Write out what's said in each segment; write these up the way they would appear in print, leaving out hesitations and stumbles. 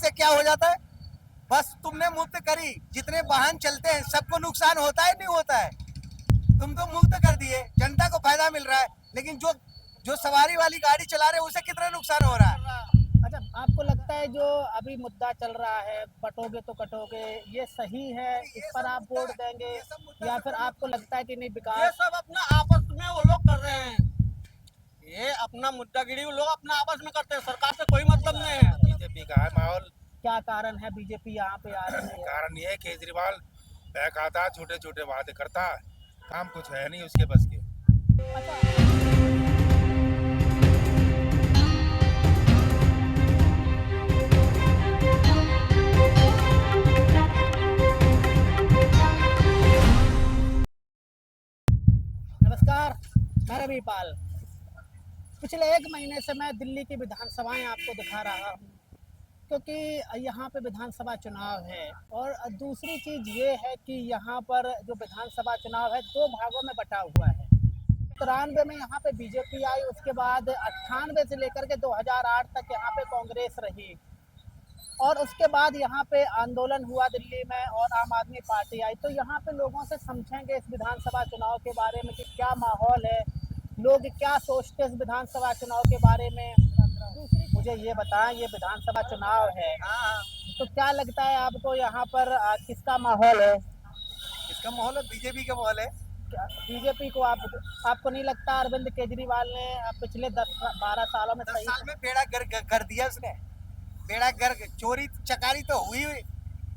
से क्या हो जाता है? बस तुमने मुक्त करी, जितने वाहन चलते हैं सबको नुकसान होता है नहीं होता है? तुम तो मुक्त कर दिए, जनता को फायदा मिल रहा है, लेकिन जो जो सवारी वाली गाड़ी चला रहे हैं उसे कितना नुकसान हो रहा है? अच्छा, आपको लगता है जो अभी मुद्दा चल रहा है, बटोगे तो कटोगे, ये सही है, इस पर आप वोट देंगे, या फिर आपको लगता है कि नहीं ये विकास? सब अपना आपस में वो लोग कर रहे हैं। ये अपना मुद्दागिरी वो लोग अपना आपस में करते हैं, सरकार से कोई मतलब नहीं है। बीजेपी का है माहौल। क्या कारण है बीजेपी यहाँ पे आ रही है? कारण ये है केजरीवाल बहकाता, छोटे छोटे वादे करता, काम कुछ है नहीं उसके बस के। नमस्कार, मैं रविपाल। पिछले 1 महीने से मैं दिल्ली की विधानसभाएं आपको दिखा रहा हूँ, क्योंकि यहाँ पे विधानसभा चुनाव है। और दूसरी चीज़ ये है कि यहाँ पर जो विधानसभा चुनाव है 2 भागों में बटा हुआ है। 93 में यहाँ पे बीजेपी आई, उसके बाद 98 से लेकर के 2008 तक यहाँ पे कांग्रेस रही, और उसके बाद यहाँ पे आंदोलन हुआ दिल्ली में और आम आदमी पार्टी आई। तो यहाँ पे लोगों से समझेंगे इस विधानसभा चुनाव के बारे में कि क्या माहौल है, लोग क्या सोचते हैं इस विधानसभा चुनाव के बारे में। मुझे ये बताएं, ये विधानसभा चुनाव है, तो क्या लगता है आपको यहाँ पर किसका माहौल है? इसका माहौल बीजेपी का माहौल है। बीजेपी को आपको नहीं लगता अरविंद केजरीवाल ने पिछले 10-12 सालों में 10 सही? साल में बेड़ा कर दिया उसने। बेड़ा गर्क, चोरी चकारी तो हुई हुई,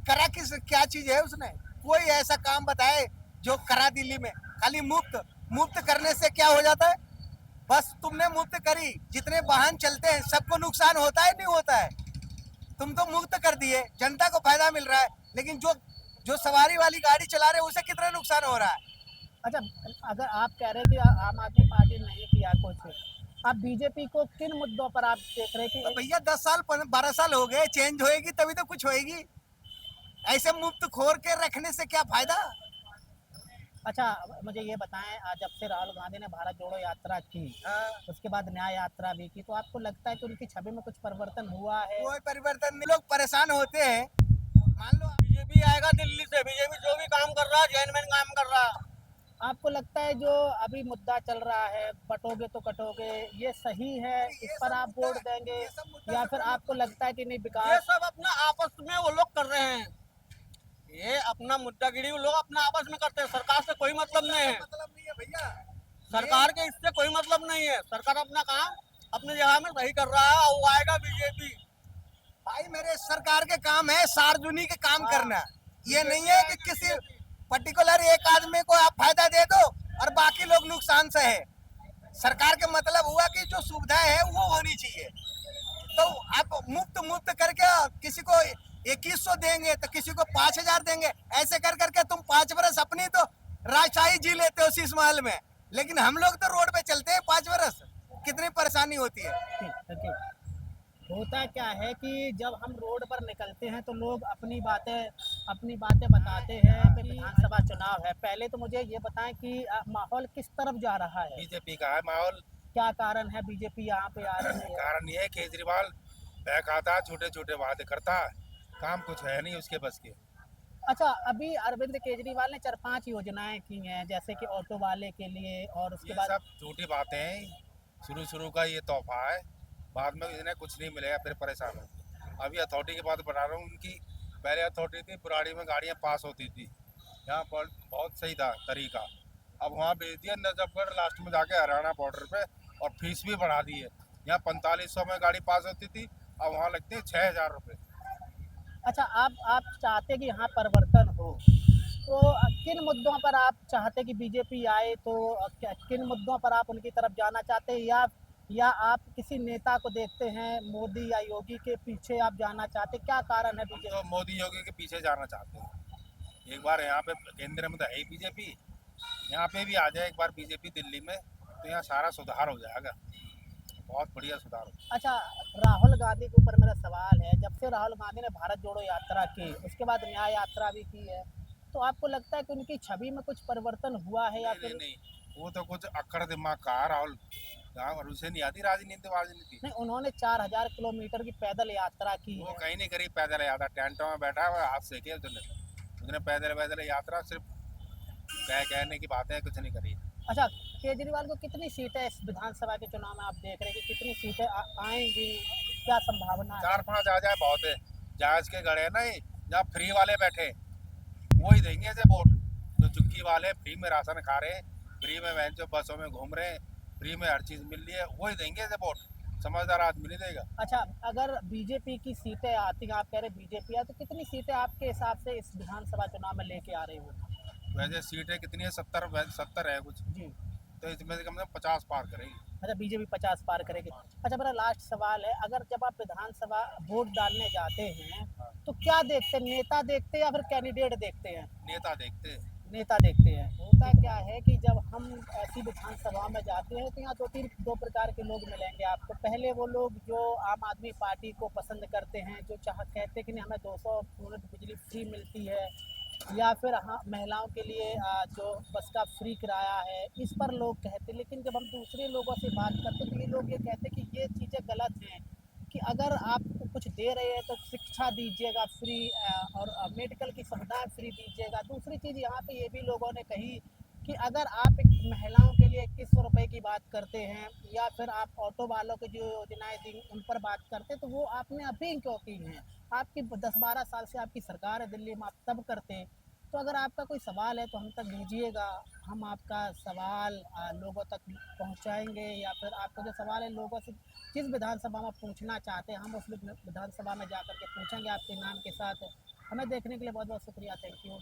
करा किस क्या चीज है उसने? कोई ऐसा काम बताए जो करा दिल्ली में? खाली मुफ्त मुफ्त करने से क्या हो जाता है? बस तुमने मुफ्त करी, जितने वाहन चलते हैं सबको नुकसान होता है नहीं होता है? तुम तो मुक्त कर दिए, जनता को फायदा मिल रहा है, लेकिन जो जो सवारी वाली गाड़ी चला रहे हैं उसे कितना नुकसान हो रहा है? अच्छा, अगर आप कह रहे हैं कि आम आदमी पार्टी ने नहीं किया कुछ, आप बीजेपी को किन मुद्दों पर आप देख रहे हैं तो कि? भैया 10 साल 12 साल हो गए, चेंज होएगी तभी तो कुछ होएगी। ऐसे मुफ्त खोर के रखने से क्या फायदा? अच्छा, मुझे ये बताएं, आज जब से राहुल गांधी ने भारत जोड़ो यात्रा की, उसके बाद न्याय यात्रा भी की, तो आपको लगता है कि उनकी छवि में कुछ परिवर्तन हुआ है? कोई परिवर्तन नहीं, लोग परेशान होते हैं। मान लो बीजेपी आएगा दिल्ली से, बीजेपी जो भी काम कर रहा है जेन्युइन काम कर रहा है। आपको लगता है जो अभी मुद्दा चल रहा है, बटोगे तो कटोगे, ये सही है, इस पर आप वोट देंगे, या फिर आपको लगता है कि नहीं ये विकास? सब अपना आपस में वो लोग कर रहे हैं। ये अपना मुद्दागिरी वो लोग अपना आपस में करते हैं, सरकार से कोई मतलब नहीं है। मतलब नहीं है भैया। सरकार के इससे कोई मतलब नहीं है। सरकार अपना काम अपनी जगह में सही कर रहा है, और वो आएगा बीजेपी। भाई मेरे सरकार के काम है सार्वजनिक काम करना। ये नहीं है कि किसी पर्टिकुलर एक आदमी को आप फायदा दे दो और बाकी लोग नुकसान सहे। सरकार के मतलब हुआ कि जो सुविधाएं है वो होनी चाहिए। तो आप मुफ्त मुफ्त करके किसी को 2100 देंगे तो किसी को 5000 देंगे, ऐसे कर करके तुम 5 बरस अपनी तो राजशाही जी लेते हो शीश महल में, लेकिन हम लोग तो रोड पे चलते हैं 5 बरस, कितनी परेशानी होती है। ठीक है। होता क्या है कि जब हम रोड पर निकलते हैं तो लोग अपनी बातें बताते हैं कि विधानसभा चुनाव है। पहले तो मुझे ये बताएं कि माहौल किस तरफ जा रहा है? बीजेपी का है माहौल। क्या कारण है बीजेपी यहाँ पे आ रही है? कारण ये है केजरीवाल बहकाता, छोटे छोटे वादे करता, काम कुछ है नहीं उसके बस के। अच्छा, अभी अरविंद केजरीवाल ने 4-5 योजनाएं की हैं, जैसे कि ऑटो वाले के लिए, और उसके ये बाद सब झूठी बातें हैं। शुरू का ये तोहफा है, बाद में इन्हें कुछ नहीं मिलेगा, फिर परेशान हो। अभी अथॉरिटी की बात बता रहा हूँ उनकी। पहले अथॉरिटी थी, पुरानी में गाड़ियाँ पास होती थी, यहाँ पर बहुत सही था तरीका। अब वहाँ भेज दिया नजफगढ़ लास्ट में जाके हरियाणा बॉर्डर पे, और फीस भी बढ़ा दी है। यहाँ 4500 में गाड़ी पास होती थी, अब वहाँ लगती है 6000 रुपये। अच्छा, आप चाहते कि यहाँ परिवर्तन हो, तो किन मुद्दों पर आप चाहते कि बीजेपी आए? तो किन मुद्दों पर आप उनकी तरफ जाना चाहते हैं, या आप किसी नेता को देखते हैं मोदी या योगी के पीछे आप जाना चाहते? क्या कारण है हम बीजेपी? तो मोदी योगी के पीछे जाना चाहते हैं। एक बार यहाँ पे केंद्र में तो है ही बीजेपी, यहाँ पे भी आ जाए एक बार बीजेपी दिल्ली में, तो यहाँ सारा सुधार हो जाएगा, बहुत बढ़िया सुधार हो। अच्छा, राहुल गांधी के ऊपर मेरा सवाल है, जब से राहुल गांधी ने भारत जोड़ो यात्रा की, उसके बाद न्याय यात्रा भी की है, तो आपको लगता है कि उनकी छवि में कुछ परिवर्तन हुआ है या नहीं फिर? नहीं नहीं, वो तो कुछ अक्कड़ दिमाग का है राहुल। गाँव और उसे नहीं आती राजनीति। नहीं, उन्होंने 4000 किलोमीटर की पैदल यात्रा की वो है। कहीं नहीं करी पैदल यात्रा, टेंटों में बैठा हुआ हाथ सेके उसने पैदल यात्रा सिर्फ कहने की बातें, कुछ नहीं करी। अच्छा, केजरीवाल को कितनी सीटें इस विधानसभा के चुनाव में आप देख रहे हैं कि कितनी सीटें आएंगी, क्या संभावना है? 4-5 आ जाए बहुत है। जहाज के गड़े ना, जहाँ फ्री वाले बैठे वही देंगे ऐसे वोट। जो चुक्की वाले फ्री में राशन खा रहे हैं, फ्री में वैन बसों में घूम रहे हैं, फ्री में हर चीज मिल रही है, वही देंगे ऐसे वोट। समझदार आदमी नहीं देगा। अच्छा, अगर बीजेपी की सीटें आती, आप कह रहे बीजेपी है, तो कितनी सीटें आपके हिसाब से इस विधानसभा चुनाव में लेके आ रहे हो? वैसे सीटें कितनी है? 70 है कुछ, जी। तो इसमें से कम से कम 50 पार करेगी। अच्छा, बीजेपी 50 पार करेगी। अच्छा, मेरा लास्ट सवाल है, अगर जब आप विधानसभा वोट डालने जाते हैं तो क्या देखते हैं, नेता देखते हैं या फिर कैंडिडेट देखते हैं? नेता देखते हैं। नेता देखते हैं। होता क्या है कि जब हम ऐसी विधानसभा में जाते हैं तो यहाँ दो प्रकार के लोग मिलेंगे आपको। पहले वो लोग जो आम आदमी पार्टी को पसंद करते हैं, जो कहते हैं कि नहीं हमें 200 यूनिट बिजली फ्री मिलती है, या फिर हाँ महिलाओं के लिए जो बस का फ्री किराया है, इस पर लोग कहते हैं। लेकिन जब हम दूसरे लोगों से बात करते हैं तो ये लोग ये कहते हैं कि ये चीज़ें गलत हैं, कि अगर आप कुछ दे रहे हैं तो शिक्षा दीजिएगा फ्री, और मेडिकल की सुविधाएं फ्री दीजिएगा। दूसरी चीज़ यहाँ पे ये भी लोगों ने कही कि अगर आप एक महिलाओं के लिए 2100 रुपये की बात करते हैं, या फिर आप ऑटो वालों की जो योजनाएं दी उन पर बात करते हैं, तो वो आपने अभी क्यों की हैं? आपकी 10-12 साल से आपकी सरकार है दिल्ली में, आप तब करते। तो अगर आपका कोई सवाल है तो हम तक भेजिएगा, हम आपका सवाल लोगों तक पहुंचाएंगे, या फिर आपका जो सवाल है लोगों से किस विधानसभा में पूछना चाहते हैं हम उस विधानसभा में जा कर के पूछेंगे आपके नाम के साथ। हमें देखने के लिए बहुत बहुत शुक्रिया, थैंक यू।